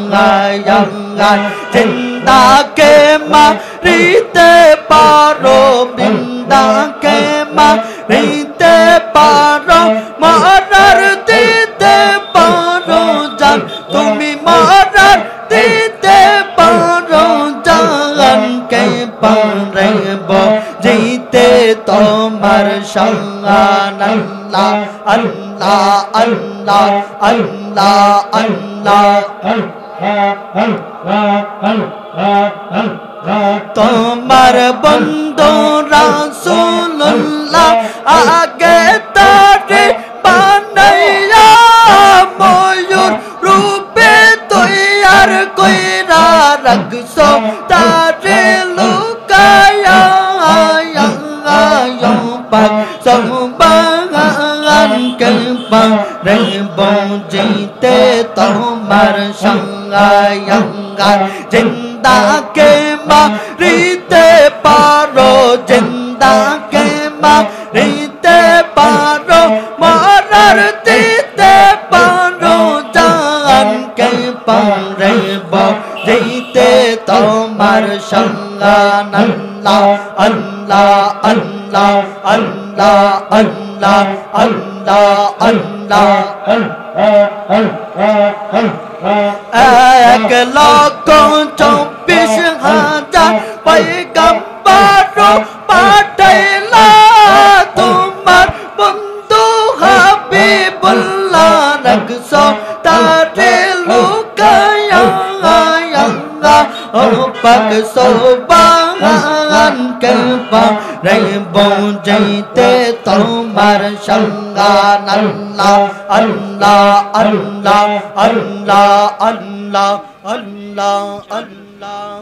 সঙ্গায়ঙ্গার জিন্দাকে মারিতে পারো বৃন্দাকে মারিতে পারো মারার দিতে পারো জান তুমি মারার দিতে পারো জান কে পারে জিতে তোমার সঙ্গান আল্লাহ আল্লাহ আল্লাহ আল্লাহ আল্লাহ তোমার বন্ধু রাসূলুল্লাহ আগে তারে বানাইয়া ময়ূর রূপে তৈয়ার কইরা রাখছো তারে লুকায়া পাক সবান কে পারে বুঝিতে তোমার সঙ্গায়ঙ্গার জিন্দাকে মারিতে পারো জিন্দাকে মারিতে পারো মারার দিতে পারো জান কে পারে বুঝিতে তোমার সঙ্গান আল্লাহ আল্লাহ আল্লাহ আল্লাহ আল্লাহ আল্লাহ আল্লাহ 1,24,000 পয়গম্বর পাঠাইলা তোমার বন্ধু হাবিবুল্লাহ রাখছো তারে লুকায়া ও পাক সোবান কে পারে বুঝিতে তোমার সঙ্গান আল্লাহ আল্লাহ আল্লাহ আল্লাহ আল্লাহ আল্লাহ আল্লাহ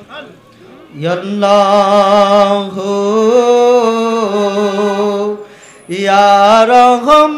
আল্লাহু ইয়া রহমান